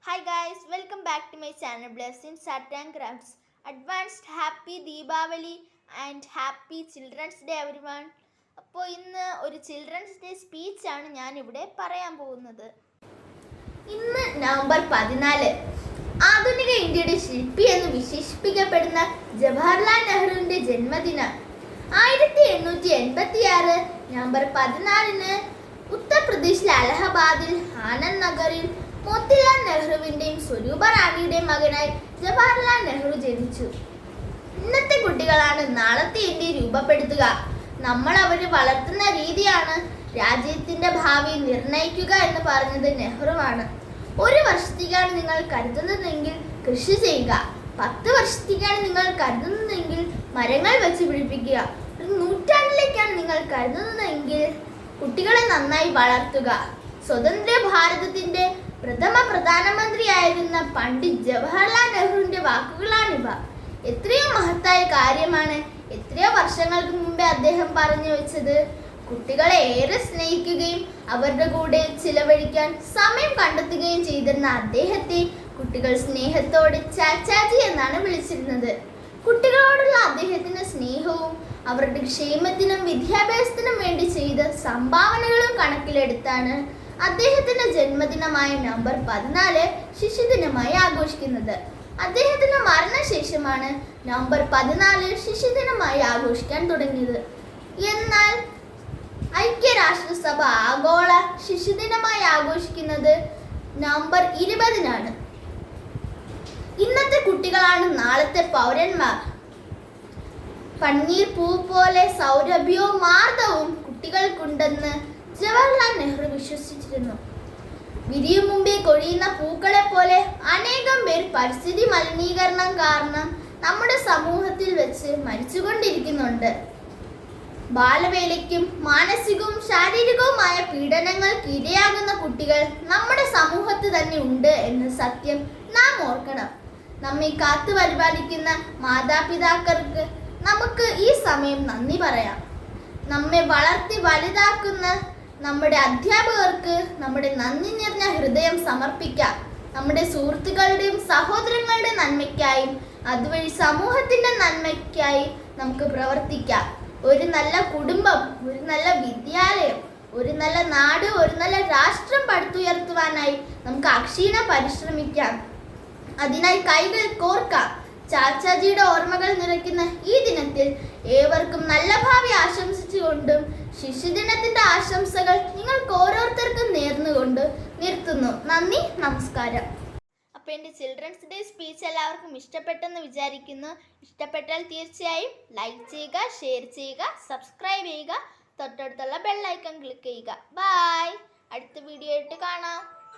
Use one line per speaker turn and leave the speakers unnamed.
Hi guys, welcome back to my channel Blessings Art and Crafts. Advanced Happy Deepavali and Happy Children's Day everyone. അപ്പോൾ ഇന്ന് ഒരു children's day സ്പീച്ചാണ് ഞാനിവിടെ പറയാൻ പോകുന്നത്. ഇന്ന് നവംബർ 14, ആധുനിക ഇന്ത്യയുടെ ശില്പി എന്ന് വിശേഷിപ്പിക്കപ്പെടുന്ന ജവഹർലാൽ നെഹ്റുവിൻ്റെ ജന്മദിനം. 1886 നവംബർ 14 ഉത്തർപ്രദേശിലെ അലഹബാദിൽ ആനന്ദ് നഗറിൽ മോത്തിലാൽ നെഹ്റുവിൻ്റെയും സ്വരൂപ റാണിയുടെയും മകനായി ജവഹർലാൽ നെഹ്റു ജനിച്ചു. ഇന്നത്തെ കുട്ടികളാണ് നാളത്തെ ഇന്ത്യ രൂപപ്പെടുത്തുക. നമ്മൾ അവരെ വളർത്തുന്ന രീതിയാണ് രാജ്യത്തിൻ്റെ ഭാവി നിർണയിക്കുക എന്ന് പറഞ്ഞത് നെഹ്റുവാണ്. 1 വർഷത്തേക്കാണ് നിങ്ങൾ കരുതുന്നതെങ്കിൽ കൃഷി ചെയ്യുക. 10 വർഷത്തേക്കാണ് നിങ്ങൾ കരുതുന്നതെങ്കിൽ മരങ്ങൾ വെച്ച് പിടിപ്പിക്കുക. 1 നൂറ്റാണ്ടിലേക്കാണ് നിങ്ങൾ കരുതുന്നതെങ്കിൽ കുട്ടികളെ നന്നായി വളർത്തുക. സ്വതന്ത്ര ഭാരതത്തിൻ്റെ പ്രഥമ പ്രധാനമന്ത്രിയായിരുന്ന പണ്ഡിറ്റ് ജവഹർലാൽ നെഹ്റുവിൻ്റെ വാക്കുകളാണിവ. എത്രയോ മഹത്തായ കാര്യമാണ് എത്രയോ വർഷങ്ങൾക്ക് മുമ്പേ അദ്ദേഹം പറഞ്ഞു വെച്ചത്. കുട്ടികളെ ഏറെ സ്നേഹിക്കുകയും അവരുടെ കൂടെ ചിലവഴിക്കാൻ സമയം കണ്ടെത്തുകയും ചെയ്തിരുന്ന അദ്ദേഹത്തെ കുട്ടികൾ സ്നേഹത്തോടെ ചാച്ചാജി എന്നാണ് വിളിച്ചിരുന്നത്. കുട്ടികളോടുള്ള അദ്ദേഹത്തിൻ്റെ സ്നേഹവും അവരുടെ ക്ഷേമത്തിനും വിദ്യാഭ്യാസത്തിനും വേണ്ടി ചെയ്ത സംഭാവനകളും കണക്കിലെടുത്താണ് അദ്ദേഹത്തിൻ്റെ ജന്മദിനമായ നവംബർ 14 ശിശുദിനമായി ആഘോഷിക്കുന്നത്. അദ്ദേഹത്തിൻ്റെ മരണശേഷമാണ് നവംബർ 14 ശിശുദിനമായി ആഘോഷിക്കാൻ തുടങ്ങിയത്. എന്നാൽ ഐക്യരാഷ്ട്രസഭ ആഗോള ശിശുദിനമായി ആഘോഷിക്കുന്നത് നവംബർ 20 ഇന്നത്തെ കുട്ടികളാണ് നാളത്തെ പൗരന്മാർ. പന്നീർ പൂ പോലെ സൗരഭ്യവും മാർദ്ദവും കുട്ടികൾക്കുണ്ടെന്ന് ജവഹർലാൽ നെഹ്റു വിശ്വസിച്ചിരുന്നു. വിരിയും മുമ്പേ കൊഴിയുന്ന പൂക്കളെ പോലെ അനേകം പേർ പരിസ്ഥിതി മലിനീകരണം കാരണം നമ്മുടെ സമൂഹത്തിൽ വെച്ച് മരിച്ചുകൊണ്ടിരിക്കുന്നുണ്ട്. ബാലവേലയ്ക്കും മാനസികവും ശാരീരികവുമായ പീഡനങ്ങൾക്ക് ഇരയാകുന്ന കുട്ടികൾ നമ്മുടെ സമൂഹത്തിൽ തന്നെ ഉണ്ട് എന്ന സത്യം നാം ഓർക്കണം. നമ്മെ കാത്തു പരിപാലിക്കുന്ന മാതാപിതാക്കൾക്ക് നമുക്ക് ഈ സമയം നന്ദി പറയാം. നമ്മെ വളർത്തി വലുതാക്കുന്ന നമ്മുടെ അധ്യാപകർക്ക് നമ്മുടെ നന്ദി നിറഞ്ഞ ഹൃദയം സമർപ്പിക്കാം. നമ്മുടെ സുഹൃത്തുക്കളുടെയും സഹോദരങ്ങളുടെയും നന്മയ്ക്കായും അതുവഴി സമൂഹത്തിൻ്റെ നന്മയ്ക്കായി നമുക്ക് പ്രവർത്തിക്കാം. ഒരു നല്ല കുടുംബം, ഒരു നല്ല വിദ്യാലയം, ഒരു നല്ല നാട്, ഒരു നല്ല രാഷ്ട്രം പടുത്തുയർത്തുവാനായി നമുക്ക് അക്ഷീണം പരിശ്രമിക്കാം. അതിനായി കൈകൾ കോർക്കാം. ചാച്ചാജിയുടെ ഓർമ്മകൾ നിറയ്ക്കുന്ന ഈ ദിനത്തിൽ ഏവർക്കും നല്ല ഭാവി ആശംസിച്ചുകൊണ്ടും ശിശുദിനത്തിൻ്റെ ആശംസകൾ നിങ്ങൾക്ക് ഓരോരുത്തർക്കും നേർന്നുകൊണ്ട് നിർത്തുന്നു. നന്ദി, നമസ്കാരം. അപ്പോൾ എൻ്റെ ചിൽഡ്രൻസ് ഡേ സ്പീച്ച് എല്ലാവർക്കും ഇഷ്ടപ്പെട്ടെന്ന് വിചാരിക്കുന്നു. ഇഷ്ടപ്പെട്ടാൽ തീർച്ചയായും ലൈക്ക് ചെയ്യുക, ഷെയർ ചെയ്യുക, സബ്സ്ക്രൈബ് ചെയ്യുക, തൊട്ടടുത്തുള്ള ബെൽ ഐക്കൺ ക്ലിക്ക് ചെയ്യുക. ബൈ. അടുത്ത വീഡിയോ ആയിട്ട് കാണാം.